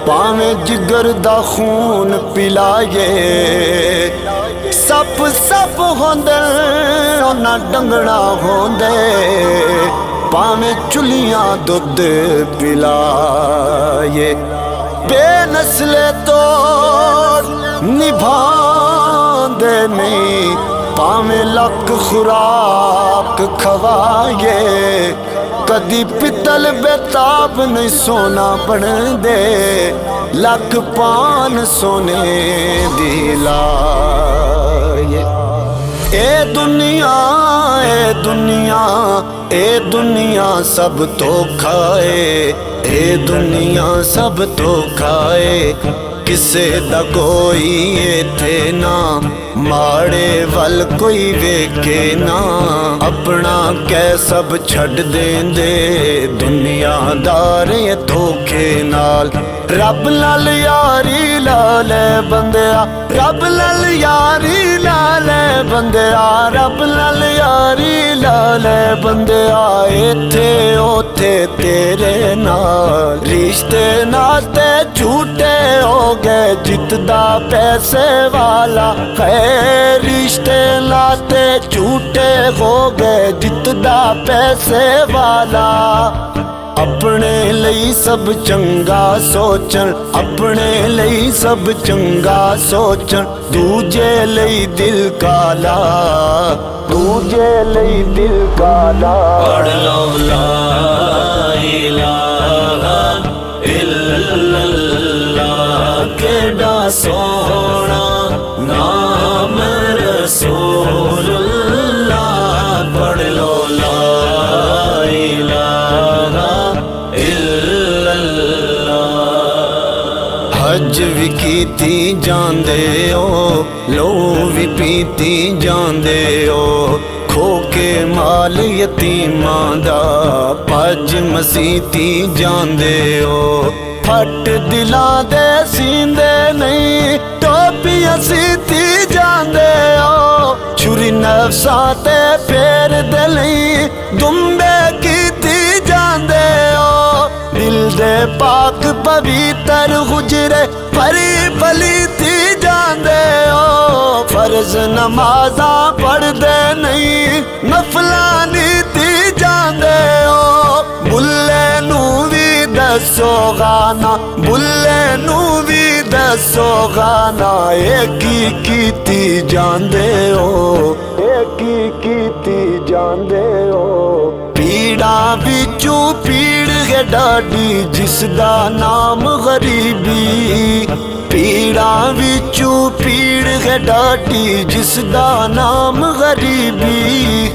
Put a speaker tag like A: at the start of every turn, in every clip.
A: پاویں جگر دا خون پلائے سپ سپ ہوندے نہ ڈنگنا ہوندے پاویں چلیاں دودھ پلائے بے نسلے تو نبھاندے نہیں پاویں لکھ خوراک کھوائے کدی پتل بیتاب نہیں سونا بن دے لکھ پان سونے دی لائے اے دنیا اے دنیا اے دنیا سب تو کھائے اے دنیا سب تو کھائے کسے دا کوئی ایتھے نا ماڑے ول کوئی ویکھے نا اپنا کہہ سب چھڈ دیں دے دنیا دارے دھوکے نال رب نال یاری لا لے بندیا رب نال یاری لا لے بندیا رب نال یاری لا لے بندیا ایتھے اوتھے تیرے نال رشتے ناتے جھوٹے ہو گئے جتدا پیسے والا ہے رشتے ناتے جھوٹے ہو گئے جتدا پیسے والا اپنے لئی سب چنگا سوچن اپنے لئی سب چنگا سوچن دوجے لئی دل کالا دوجے لئی دل کالا پڑھ لو لا الہ الا اللہ کیڑا سونا نام رسول اللہ پڑھ لو لا حج بھی کیتی جاندے ہو لو بھی پیتی جاندے ہو کھو کے مال یتیماں دا پج مسیتی جاندے ہو پھٹ دلاں دے سیندے نہیں ٹوپیاں سیتی جاندے ہو چھری نفساں تے پھیر دے نہیں دمبے کیتی جاندے ہو دل دے پاک پویتر حجرے پری پلیتی جاندے ہو فرض نمازاں پڑھ دے نہیں نفلاں نیتی جاندے ہو بلے نو بھی دسو گانا بلے نو بھی دسو گانا ایک ہی کیتی جاندے ہو ایک ہی کیتی جاندے ہو پیڑاں وچوں پیڑ ہے ڈاڈی جس دا نام غریبی پیڑاں وچوں پیڑ ہے ڈاڈی جس دا نام غریبی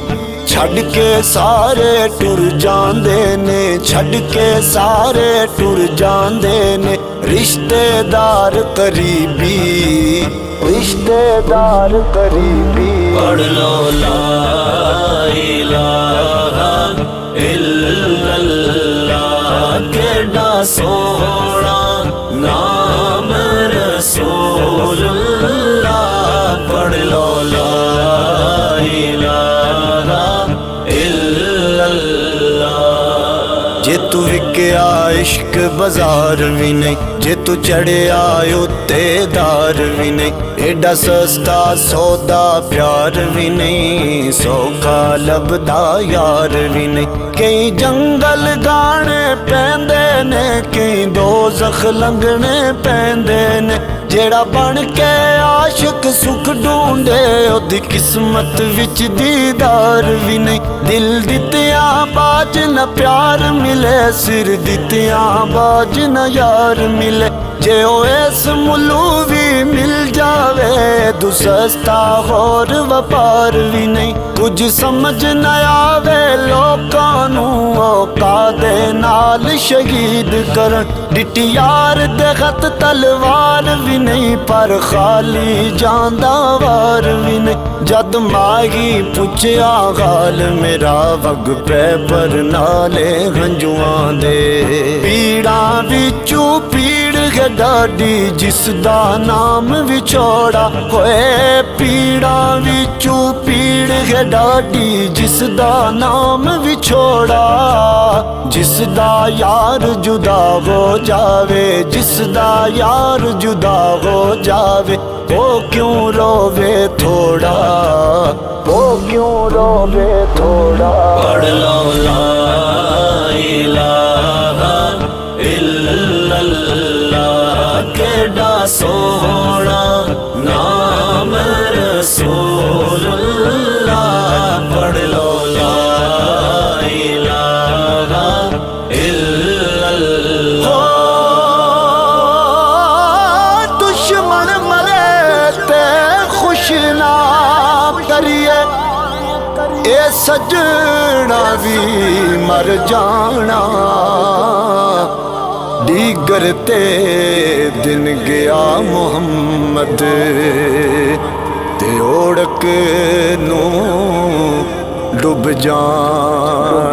A: چھڈ کے سارے ٹر جاندے نے چھڈ کے سارے ٹر جاندے نے رشتے دار قریبی رشتے دار قریبی پڑھ لو لا الہ الا اللہ کیڑا سونا نام رسول اللہ پڑھ لو لا الہ الا اللہ جے تو وکیا عشق بازار بھی نہیں جے تو چڑھیا اتے دار بھی نہیں ایڈا سستا سودا پیار بھی نہیں سوکھا لبدا یار بھی نہیں کئی جنگل گانے پیندے نے کئی دوزخ لنگنے پیندے نے جیڑا بن کے عاشق سکھ ڈھونڈے اودی قسمت وچ دیدار بھی نہیں دل دتیاں باج نہ پیار ملے سر دتیاں باج نہ یار ملے جے او اس ملو بھی مل جاوے تو سستا اور وپار بھی نہیں کچھ سمجھ نہ آوے لوکاں نوں اوقات نال شہید کرن ڈٹی یار دے خط تلوار بھی نہیں پر خالی جاندہ وار بھی نہیں جد ماہی پوچھیا غال میرا وگ پہ پر نالے ہنجواں دے پیڑاں وچوں پیڑ ہے ڈاڈی جس دا نام وچھوڑا ہوئے پیڑا وچوں پیڑ ہے ڈاڈی جس دا نام وچھوڑا جس دا یار جدا ہو جاوے جس دا یار جدا ہو جاوے وہ کیوں روے تھوڑا وہ کیوں روے تھوڑا پڑھ لو لا الہ الا اللہ کیڈا سوہنا نام رسول اللہ پڑھ لو لا الہ الا اللہ دشمن مرے تے خوش نہ کریے اے سجنا بھی مر جانا دیگر تے دن گیا محمد تے اوڑک نو ڈب جانا